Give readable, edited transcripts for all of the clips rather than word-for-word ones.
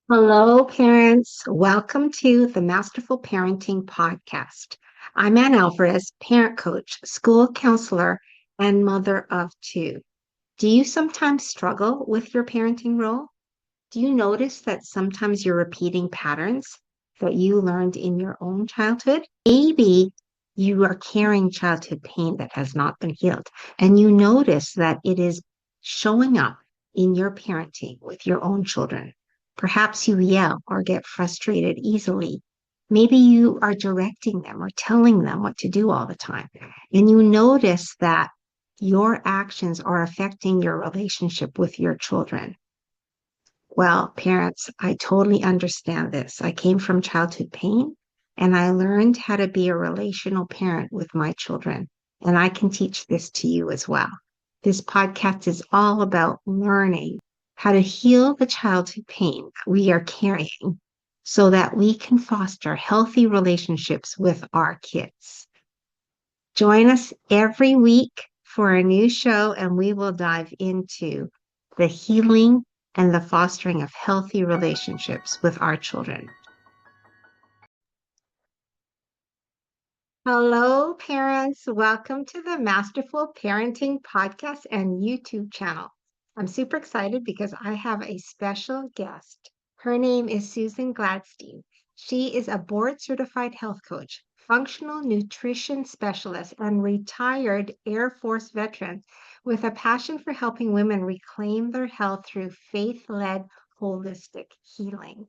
Hello, parents. Welcome to the Masterful Parenting Podcast. I'm Ann Alvarez, parent coach, school counselor, and mother of two. Do you sometimes struggle with your parenting role? Do you notice that sometimes you're repeating patterns that you learned in your own childhood? Maybe you are carrying childhood pain that has not been healed, and you notice that it is showing up in your parenting with your own children. Perhaps you yell or get frustrated easily. Maybe you are directing them or telling them what to do all the time, and you notice that your actions are affecting your relationship with your children. Well, parents, I totally understand this. I came from childhood pain and I learned how to be a relational parent with my children. And I can teach this to you as well. This podcast is all about learning how to heal the childhood pain that we are carrying so that we can foster healthy relationships with our kids. Join us every week for a new show, and we will dive into the healing and the fostering of healthy relationships with our children. Hello, parents. Welcome to the Masterful Parenting Podcast and YouTube channel. I'm super excited because I have a special guest. Her name is Susan Gladstein. She is a board certified health coach, functional nutrition specialist, and retired Air Force veteran with a passion for helping women reclaim their health through faith led holistic healing.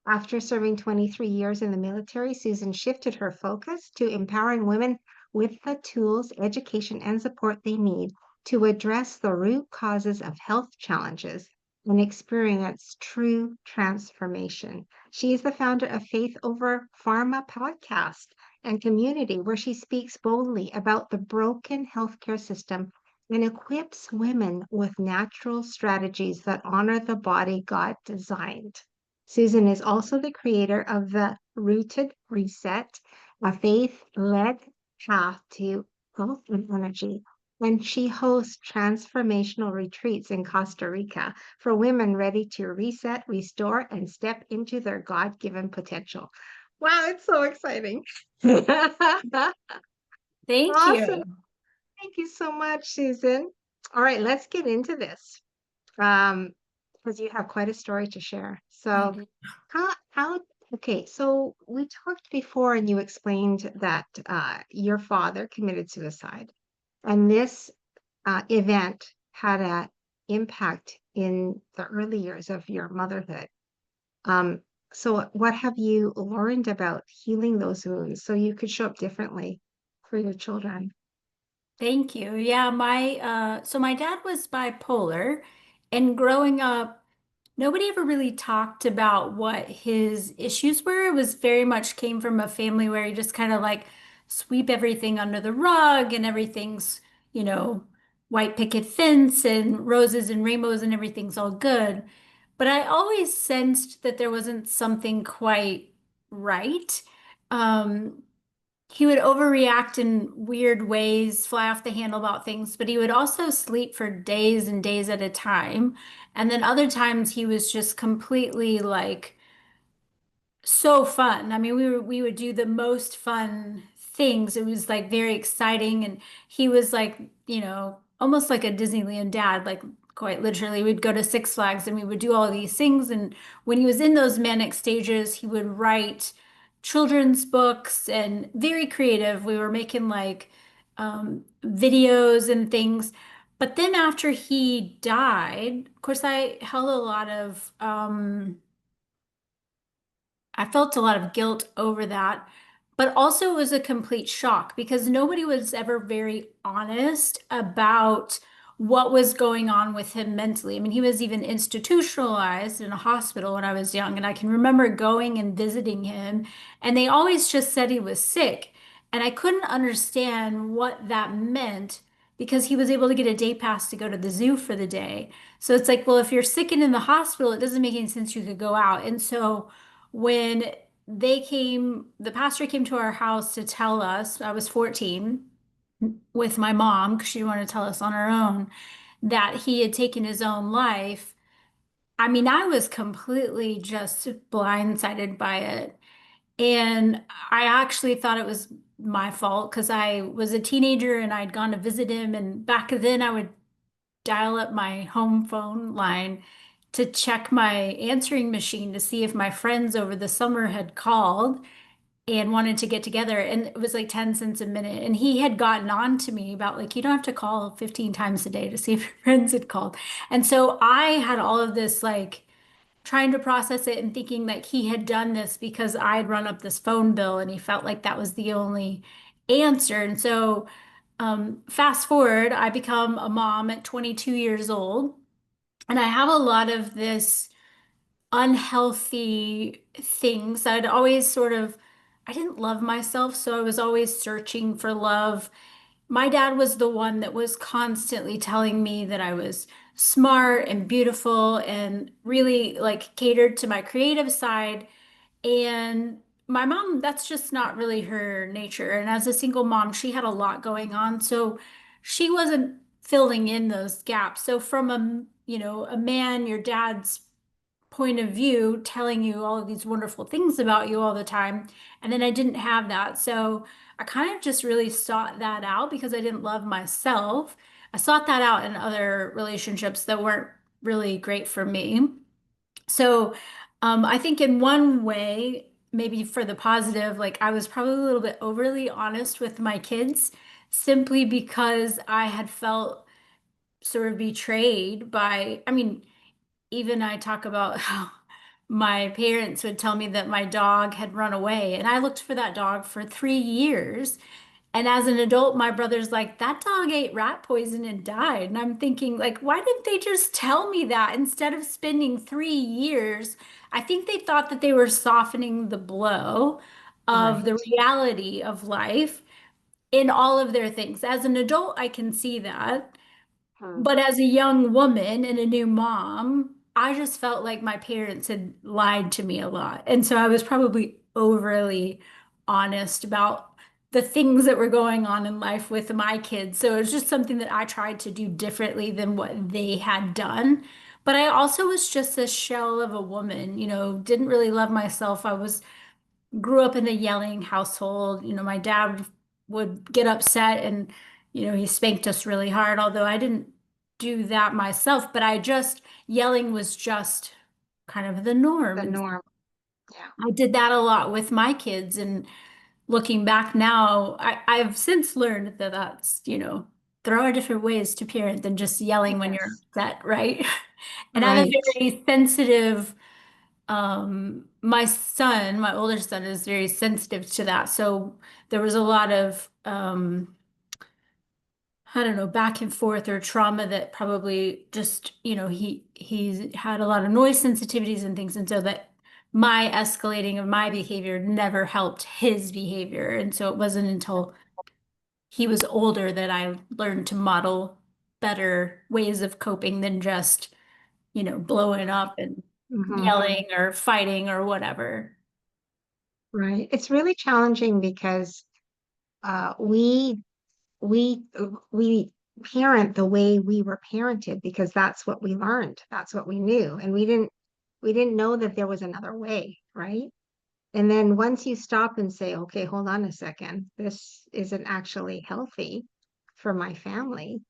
After serving 23 years in the military, Susan shifted her focus to empowering women with the tools, education, and support they need to address the root causes of health challenges and experience true transformation. She is the founder of Faith Over Pharma podcast and community where she speaks boldly about the broken healthcare system and equips women with natural strategies that honor the body God designed. Susan is also the creator of the Rooted Reset, a faith led path to health and energy. And she hosts transformational retreats in Costa Rica for women ready to reset, restore, and step into their God given potential. Wow, it's so exciting. Thank Awesome. you. Thank you so much, Susan. All right, let's get into this. Um, because you have quite a story to share. I So, do. how, okay, so we talked before and you explained that your father committed suicide, and this event had an impact in the early years of your motherhood. Um, so, what have you learned about healing those wounds so you could show up differently for your children? Thank you. Yeah, my dad was bipolar, and growing up, nobody ever really talked about what his issues were. It was very much came from a family where he just kind of like sweep everything under the rug and everything's, you know, white picket fence and roses and rainbows and everything's all good. But I always sensed that there wasn't something quite right. Um, He would overreact in weird ways, fly off the handle about things, but he would also sleep for days and days at a time. And then other times he was just completely like so fun. I mean, we would do the most fun things. It was like very exciting and he was like, almost like a Disneyland dad, like quite literally. We'd go to Six Flags and we would do all these things and when he was in those manic stages, he would write children's books and very creative. We were making like videos and things. But then after he died, of course, I felt a lot of guilt over that, but also it was a complete shock because nobody was ever very honest about what was going on with him mentally. I mean, he was even institutionalized in a hospital when I was young, and I can remember going and visiting him, and they always just said he was sick. And I couldn't understand what that meant because he was able to get a day pass to go to the zoo for the day. So it's like, well, if you're sick and in the hospital, it doesn't make any sense you could go out. And so when the pastor came to our house to tell us, I was 14 with my mom because she wanted to tell us on her own that he had taken his own life. I mean, I was completely just blindsided by it. And I actually thought it was my fault because I was a teenager and I'd gone to visit him. And back then, I would dial up my home phone line to check my answering machine to see if my friends over the summer had called and wanted to get together. And it was like 10 cents a minute. And he had gotten on to me about like, you don't have to call 15 times a day to see if your friends had called. And so I had all of this like trying to process it and thinking that he had done this because I'd run up this phone bill and he felt like that was the only answer. And so fast forward, I become a mom at 22 years old, and I have a lot of this unhealthy things. I didn't love myself, so I was always searching for love. My dad was the one that was constantly telling me that I was smart and beautiful and really like catered to my creative side. And my mom, that's just not really her nature. And as a single mom, she had a lot going on. So she wasn't filling in those gaps. So from a man, your dad's point of view, telling you all of these wonderful things about you all the time. And then I didn't have that. So I kind of just really sought that out because I didn't love myself. I sought that out in other relationships that weren't really great for me. So I think in one way, maybe for the positive, like I was probably a little bit overly honest with my kids simply because I had felt sort of betrayed by, I mean, even I talk about how my parents would tell me that my dog had run away, and I looked for that dog for 3 years. And as an adult, my brother's like, that dog ate rat poison and died. And I'm thinking, like, why didn't they just tell me that instead of spending 3 years? I think they thought that they were softening the blow of Right. the reality of life in all of their things. As an adult, I can see that. Hmm. But as a young woman and a new mom, I just felt like my parents had lied to me a lot. And so I was probably overly honest about the things that were going on in life with my kids. So it was just something that I tried to do differently than what they had done. But I also was just a shell of a woman, didn't really love myself. I was grew up in a yelling household. My dad would get upset and, he spanked us really hard, although I didn't do that myself, but yelling was just kind of the norm. The And norm. Yeah. I did that a lot with my kids. And looking back now, I've since learned that there are different ways to parent than just yelling when you're Yes. upset, right? And I have a Right. very sensitive my older son is very sensitive to that. So there was a lot of, I don't know, back and forth or trauma that probably just, he's had a lot of noise sensitivities and things. And so that my escalating of my behavior never helped his behavior. And so it wasn't until he was older that I learned to model better ways of coping than just, blowing up and Hmm. yelling or fighting or whatever. Right. It's really challenging because uh, we we we parent the way we were parented because that's what we learned. That's what we knew, and we didn't know that there was another way, right? And then once you stop and say, okay, hold on a second, this isn't actually healthy for my family.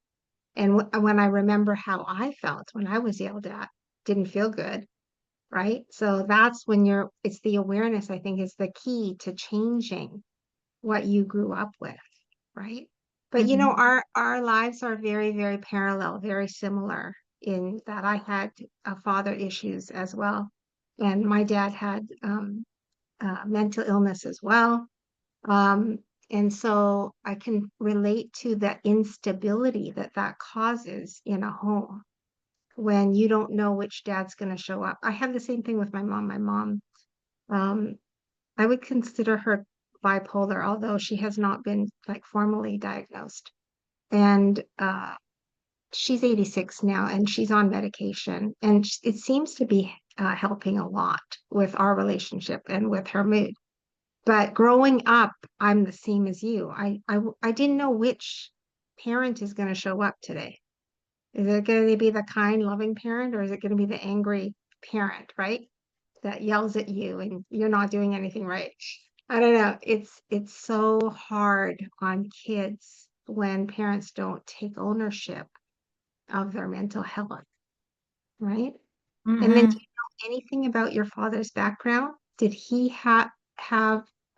And when I remember how I felt when I was yelled at, didn't feel good, right? So that's when it's the awareness, I think, is the key to changing what you grew up with, right? But Mhm. our lives are very, very parallel, very similar in that I had father issues as well. And my dad had mental illness as well. Um, and so I can relate to the instability that that causes in a home when you don't know which dad's going to show up. I have the same thing with my mom. My mom, um, I would consider her bipolar, although she has not been like formally diagnosed. And she's 86 now and she's on medication. And it seems to be helping a lot with our relationship and with her mood. But growing up, I'm the same as you. I didn't know which parent is going to show up today. Is it going to be the kind, loving parent or is it going to be the angry? parent, right? That yells at you and you're not doing anything right. I don't know. It's so hard on kids when parents don't take ownership of their mental health, right? And then do Hmm. you know anything about your father's background? Did he have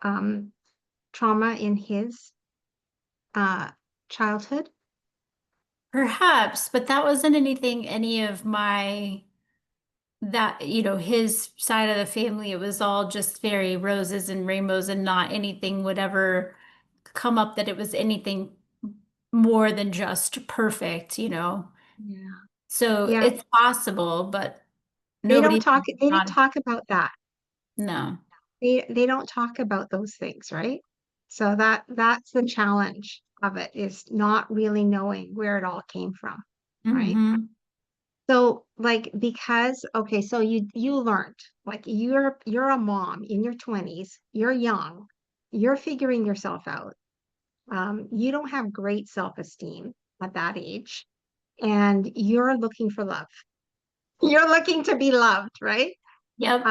um trauma in his uh childhood? Perhaps, but that wasn't anything any of my that, his side of the family, it was all just very roses and rainbows and not anything would ever come up that it was anything more than just perfect. Yeah. So Yeah. it's possible, but nobody, They don't not, talk about that. no. They don't talk about those things, right? So that's the challenge of it is not really knowing where it all came from, right? Hmm. So like because okay, so you learned like you're a mom in your 20s, you're young, you're figuring yourself out. You don't have great self-esteem at that age, and you're looking for love. You're looking to be loved, right? Yep.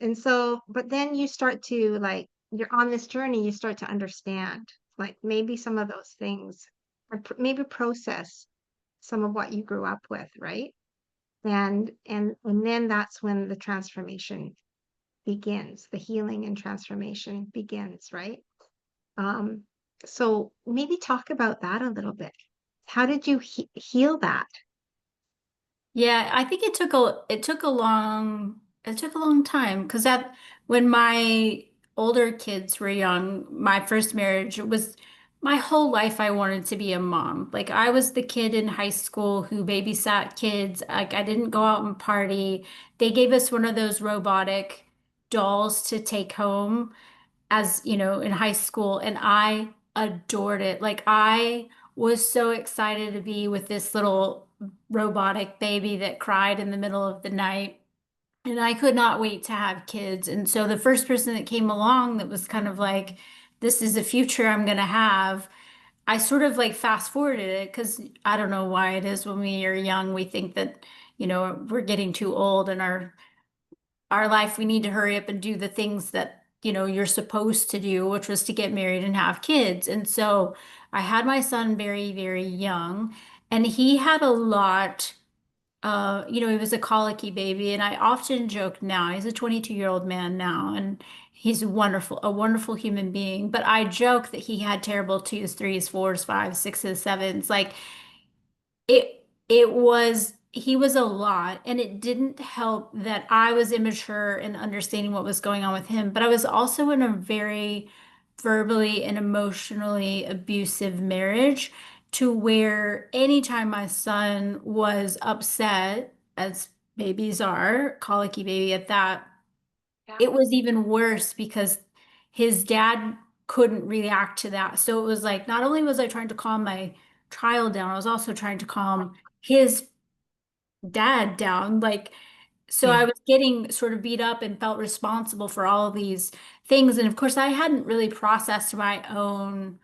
And so, but then you start to like, you're on this journey, you start to understand like maybe some of those things, or maybe process some of what you grew up with, right? And then that's when the transformation begins, the healing and transformation begins, right? Um, so maybe talk about that a little bit. How did you heal that? Yeah, I think it took a long time because that when my older kids were young, my first marriage, it was my whole life I wanted to be a mom. Like I was the kid in high school who babysat kids. Like I didn't go out and party. They gave us one of those robotic dolls to take home as, in high school, and I adored it. Like I was so excited to be with this little robotic baby that cried in the middle of the night. And I could not wait to have kids. And so the first person that came along that was kind of like, this is a future I'm going to have, I sort of like fast forwarded it because I don't know why it is when we are young, we think that, we're getting too old and our life, we need to hurry up and do the things that, you're supposed to do, which was to get married and have kids. And so I had my son very, very young, and he had a lot, he was a colicky baby. And I often joke now, he's a 22-year-old man now, and he's a wonderful human being. But I joke that he had terrible twos, threes, fours, fives, sixes, sevens. Like, it was he was a lot, and it didn't help that I was immature in understanding what was going on with him, but I was also in a very verbally and emotionally abusive marriage to where anytime my son was upset, as babies are, colicky baby at that, Yeah. it was even worse because his dad couldn't react to that. So it was like not only was I trying to calm my child down, I was also trying to calm his dad down. Like, so I Yeah. was getting sort of beat up and felt responsible for all of these things. And of course, I hadn't really processed my own,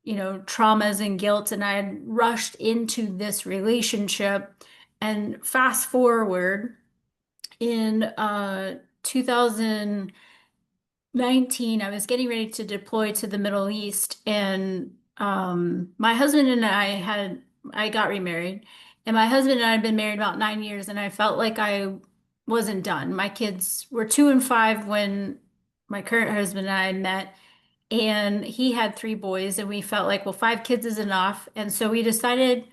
traumas and guilt. And I had rushed into this relationship. And fast forward in 2019, I was getting ready to deploy to the Middle East, and my husband and I got remarried, and my husband and I had been married about 9 years, and I felt like I wasn't done. My kids were 2 and 5 when my current husband and I met, and he had 3 boys, and we felt like, well, 5 kids is enough, and so we decided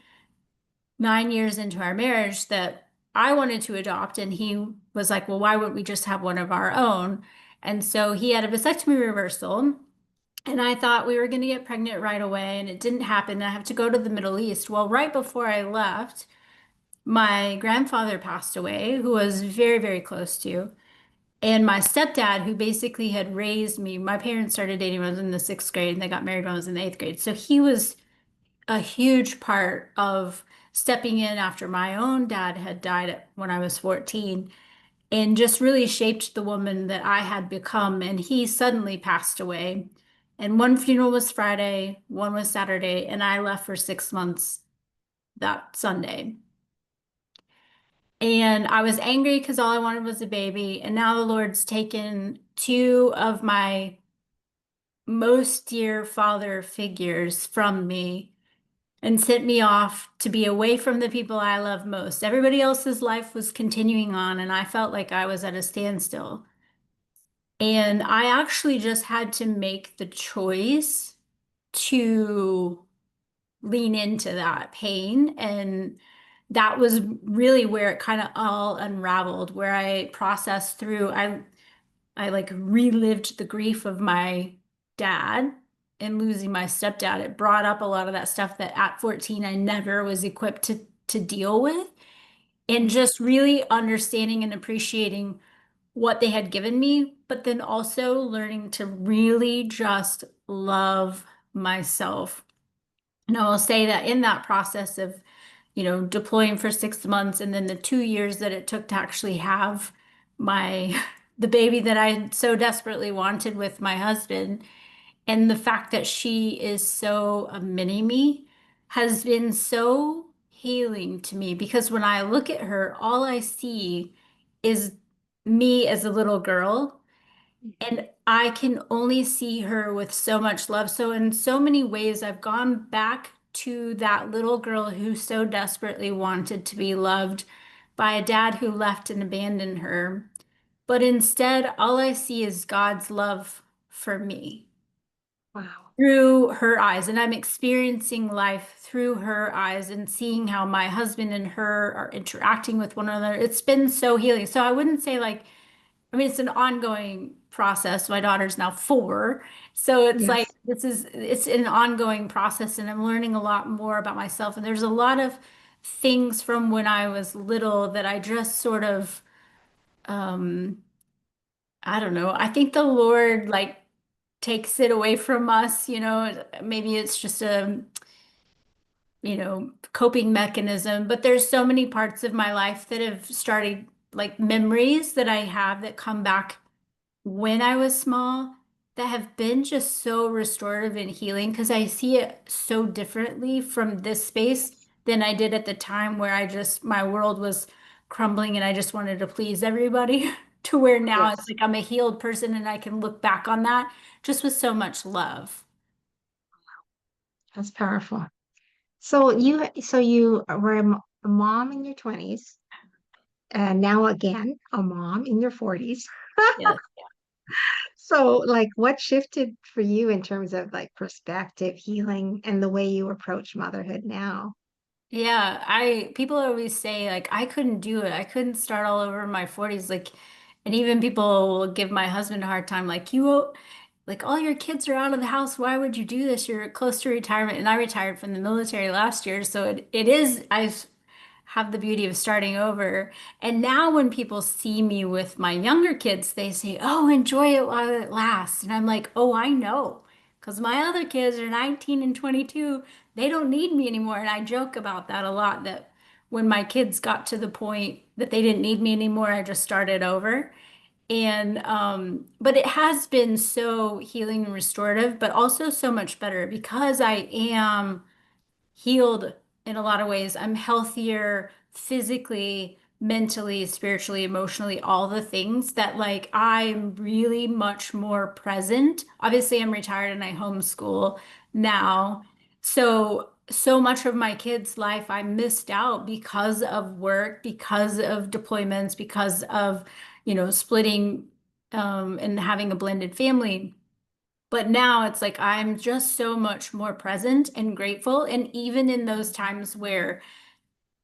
9 years into our marriage that I wanted to adopt, and he was like, well, why wouldn't we just have one of our own? And so he had a vasectomy reversal, and I thought we were going to get pregnant right away, and it didn't happen. I have to go to the Middle East. Well, right before I left, my grandfather passed away, who was very, very close to. And my stepdad, who basically had raised me, my parents started dating when I was in the 6th grade, and they got married when I was in the 8th grade. So he was a huge part of stepping in after my own dad had died when I was 14, and just really shaped the woman that I had become. And he suddenly passed away. And one funeral was Friday, one was Saturday, and I left for 6 months that Sunday. And I was angry because all I wanted was a baby. And now the Lord's taken two of my most dear father figures from me and sent me off to be away from the people I love most. Everybody else's life was continuing on, and I felt like I was at a standstill. And I actually just had to make the choice to lean into that pain. And that was really where it kind of all unraveled, where I processed through, I like relived the grief of my dad and losing my stepdad. It brought up a lot of that stuff that at 14 I never was equipped to deal with. And just really understanding and appreciating what they had given me, but then also learning to really just love myself. And I will say that in that process of, deploying for 6 months and then the 2 years that it took to actually have my the baby that I so desperately wanted with my husband, and the fact that she is so a mini me has been so healing to me because when I look at her, all I see is me as a little girl, and I can only see her with so much love. So, in so many ways, I've gone back to that little girl who so desperately wanted to be loved by a dad who left and abandoned her. But instead, all I see is God's love for me Wow. through her eyes. And I'm experiencing life through her eyes and seeing how my husband and her are interacting with one another. It's been so healing. So, I wouldn't say like, I mean, it's an ongoing process. My daughter's now 4. So it's like Yes. it's an ongoing process, and I'm learning a lot more about myself. And there's a lot of things from when I was little that I just sort of um I don't know. I think the Lord like takes it away from us, maybe it's just a, coping mechanism, but there's so many parts of my life that have started like memories that I have that come back when I was small that have been just so restorative and healing because I see it so differently from this space than I did at the time where my world was crumbling and I just wanted to please everybody to where now it's Yes. like I'm a healed person and I can look back on that just with so much love. That's powerful. So you were a mom in your 20s, and now again a mom in your 40s. Yes. So, like, what shifted for you in terms of like perspective, healing, and the way you approach motherhood now? Yeah, people always say like I couldn't do it. I couldn't start all over in my 40s like, and even people will give my husband a hard time like like all your kids are out of the house. Why would you do this? You're close to retirement. And I retired from the military last year, so it is I have the beauty of starting over. And now when people see me with my younger kids, they say, "Oh, enjoy it while it lasts." And I'm like, "Oh, I know." Because my other kids are 19 and 22, they don't need me anymore. And I joke about that a lot that when my kids got to the point that they didn't need me anymore, I just started over. And but it has been so healing and restorative, but also so much better because I am healed in a lot of ways. I'm healthier physically, mentally, spiritually, emotionally, all the things that like I'm really much more present. Obviously, I'm retired and I homeschool now. So much of my kids' life I missed out because of work, because of deployments, because of, splitting and having a blended family. But now it's like I'm just so much more present and grateful. And even in those times where,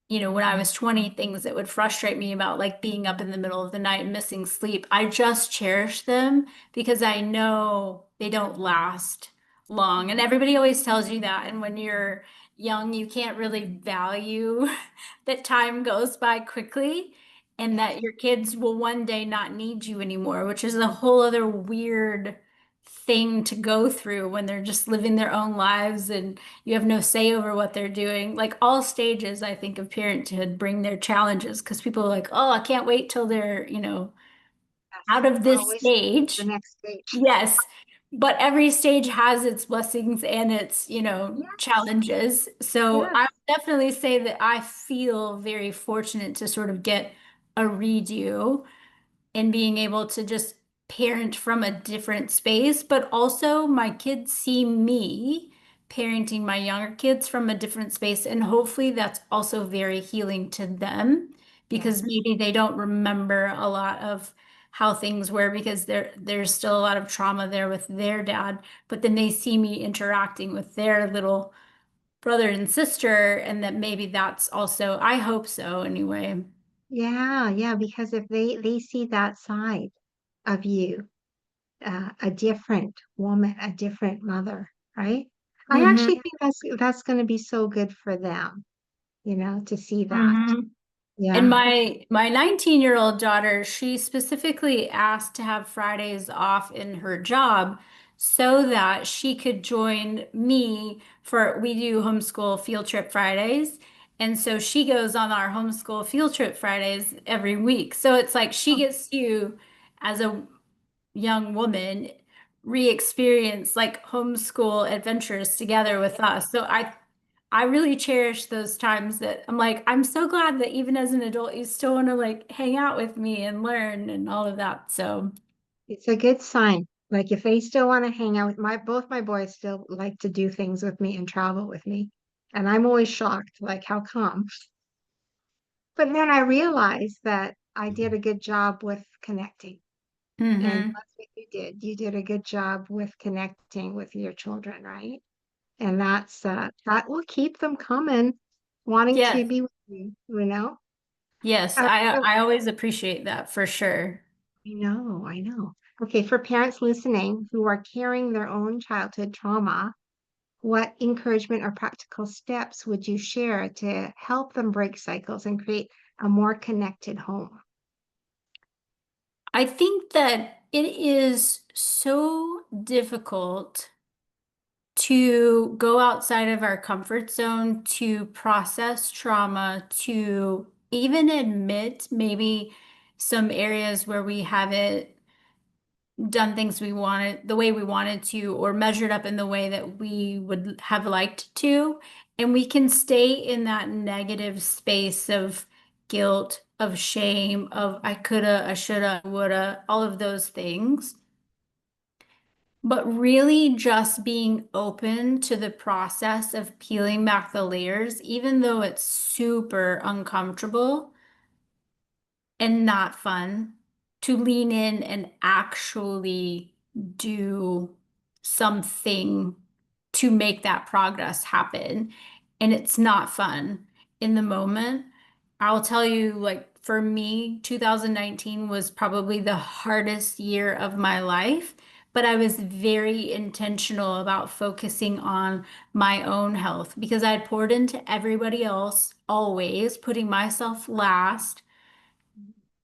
when I was 20, things that would frustrate me about like being up in the middle of the night and missing sleep, I just cherish them because I know they don't last long. And everybody always tells you that. And when you're young, you can't really value that time goes by quickly and Yes. that your kids will one day not need you anymore, which is a whole other weird thing to go through when they're just living their own lives and you have no say over what they're doing. Like all stages, I think, of parenthood bring their challenges because people are like, oh, I can't wait till they're, Yes. out of this Always the stage. next stage. Yes. but every stage has its blessings and its, Yes, challenges. So I yes. would definitely say that I feel very fortunate to sort of get a redo and being able to just parent from a different space, but also my kids see me parenting my younger kids from a different space. And hopefully that's also very healing to them because Yes. maybe they don't remember a lot of how things were because there's still a lot of trauma there with their dad, but then they see me interacting with their little brother and sister, and that maybe that's also, I hope so anyway. Yeah, yeah, because if they see that side of you, a different woman, a different mother, right? I actually Hmm. think that's going to be so good for them, to see that. Hmm. And Yeah. my 19-year-old daughter, she specifically asked to have Fridays off in her job so that she could join me for we do homeschool field trip Fridays. And so she goes on our homeschool field trip Fridays every week. So it's like she gets to, as a young woman, re-experience like homeschool adventures together with us. So I really cherish those times that I'm like, I'm so glad that even as an adult, you still want to like hang out with me and learn and all of that. So, It's a good sign. Like if they still want to hang out with both my boys still like to do things with me and travel with me. And I'm always shocked, like, how come? But then I realized that I did a good job with connecting. And hmm. that's what you did. You did a good job with connecting with your children, right? And that will keep them coming, wanting to Yes, be with you. yes, So I always appreciate that for sure. I know. Okay, for parents listening who are carrying their own childhood trauma, what encouragement or practical steps would you share to help them break cycles and create a more connected home? I think that it is so difficult to go outside of our comfort zone, to process trauma, to even admit maybe some areas where we haven't done things we wanted the way we wanted to, or measured up in the way that we would have liked to. And we can stay in that negative space of guilt, of shame, of I coulda, I shoulda, I woulda, all of those things. But really just being open to the process of peeling back the layers, even though it's super uncomfortable and not fun, to lean in and actually do something to make that progress happen. And it's not fun in the moment. I'll tell you, like, for me, 2019 was probably the hardest year of my life, but I was very intentional about focusing on my own health because I'd poured into everybody else, always putting myself last.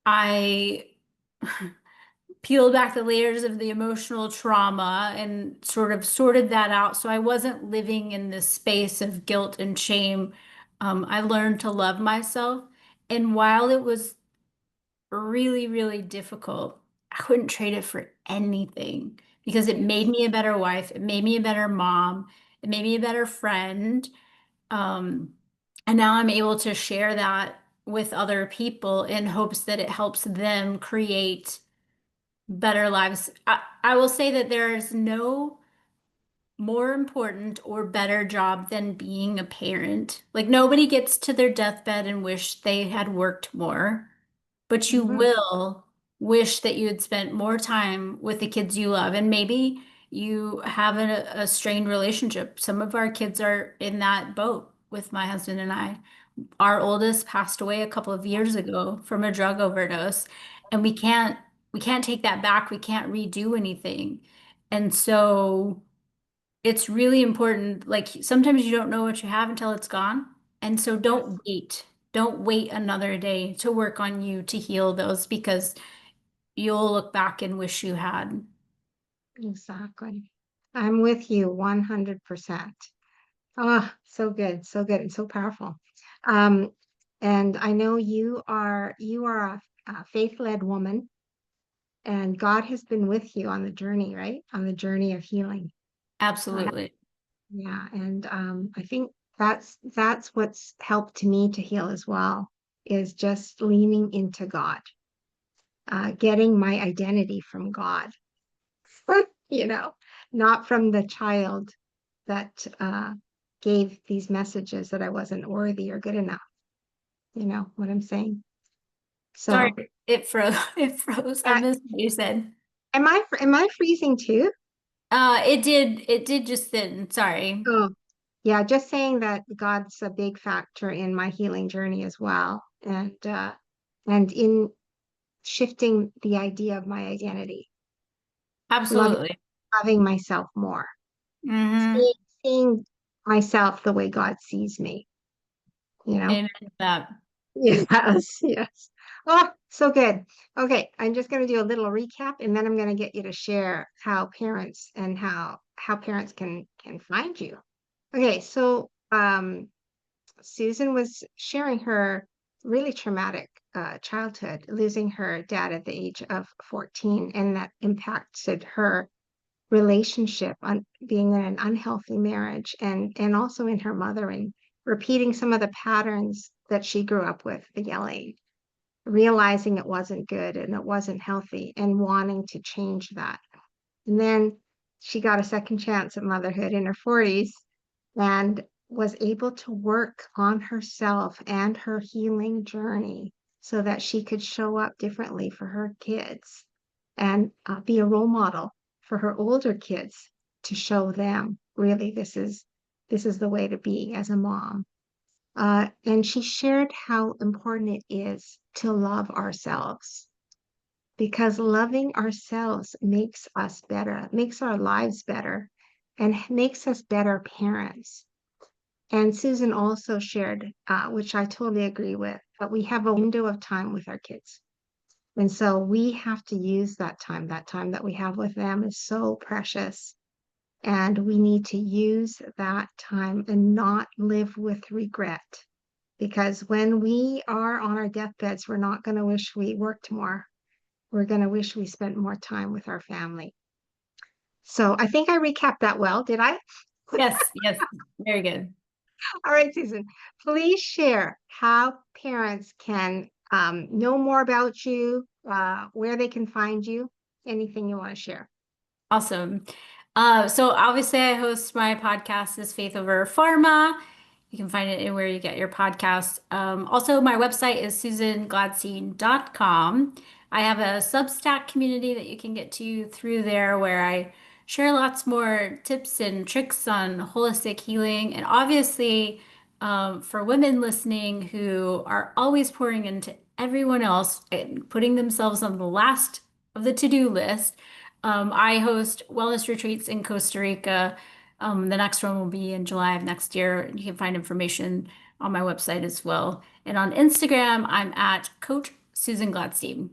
I peeled back the layers of the emotional trauma and sort of sorted that out. So I wasn't living in this space of guilt and shame. I learned to love myself. And while it was really, really difficult, I wouldn't trade it for anything because it made Yes. me a better wife. It made me a better mom. It made me a better friend. Um, and now I'm able to share that with other people in hopes that it helps them create better lives. I will say that there is no more important or better job than being a parent. Like nobody gets to their deathbed and wish they had worked more, but you Mhm. will wish that you had spent more time with the kids you love. And maybe you have a strained relationship. Some of our kids are in that boat with my husband and I. Our oldest passed away a couple of years ago from a drug overdose, and we can't take that back. We can't redo anything. And so it's really important. Like sometimes you don't know what you have until it's gone. And so Yes, don't wait. Don't wait another day to work on you to heal those because you'll look back and wish you had. exactly. I'm with you 100%. Oh, so good, and so powerful. Um, and I know you are a faith-led woman, And God has been with you on the journey, right? On the journey of healing. Uh, Absolutely. yeah, and I think that's what's helped me to heal as well, is just leaning into God, getting my identity from God, you know, not from the child that gave these messages that I wasn't worthy or good enough. You know what I'm saying? Sorry, So, it froze. It froze. I uh, missed what you said. am I freezing too? It did just then. Sorry. Oh, yeah, just saying that God's a big factor in my healing journey as well, and in shifting the idea of my identity, loving Absolutely. loving myself more, Mm-hmm. seeing, seeing myself the way God sees me, you know? Amen to that. Yes, yes. Oh, so good. Okay, I'm just going to do a little recap, and then I'm going to get you to share how parents can find you. Okay, so Susan was sharing her really traumatic childhood, losing her dad at the age of 14, and that impacted her relationship on being in an unhealthy marriage and also in her mother and repeating some of the patterns that she grew up with, the yelling, realizing it wasn't good and it wasn't healthy and wanting to change that. And then she got a second chance at motherhood in her 40s and was able to work on herself and her healing journey so that she could show up differently for her kids and be a role model for her older kids to show them really this is the way to be as a mom. And she shared how important it is to love ourselves because loving ourselves makes us better, makes our lives better, and makes us better parents. And Susan also shared, which I totally agree with, that we have a window of time with our kids. And so we have to use that time. That time that we have with them is so precious. And we need to use that time and not live with regret. Because when we are on our deathbeds, we're not going to wish we worked more. We're going to wish we spent more time with our family. So I think I recapped that well. Did I? Yes, yes. Very good. All right, Susan, please share how parents can know more about you, where they can find you, anything you want to share. Awesome. So obviously I host my podcast is Faith Over Pharma. You can find it anywhere you get your podcast. Also, my website is susangladstein.com. I have a Substack community that you can get to through there where I share lots more tips and tricks on holistic healing. And obviously, for women listening who are always pouring into everyone else and putting themselves on the last of the to-do list, I host wellness retreats in Costa Rica. The next one will be in July of next year. You can find information on my website as well. And on Instagram, I'm at Coach Susan Gladstein.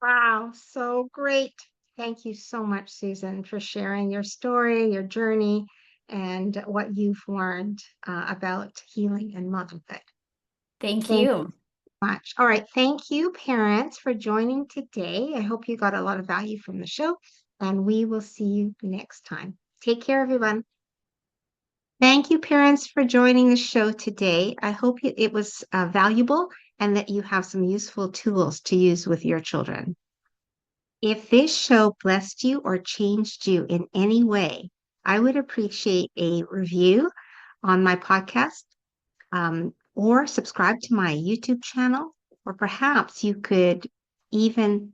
Wow, so great. Thank you so much, Susan, for sharing your story, your journey, and what you've learned about healing and motherhood. Thank Thank you. much. All right. Thank you, parents, for joining today. I hope you got a lot of value from the show, and we will see you next time. Take care, everyone. Thank you, parents, for joining the show today. I hope it was valuable and that you have some useful tools to use with your children. If this show blessed you or changed you in any way, I would appreciate a review on my podcast, or subscribe to my YouTube channel, or perhaps you could even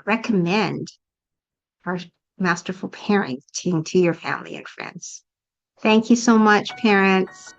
recommend our masterful parenting to your family and friends. Thank you so much, parents.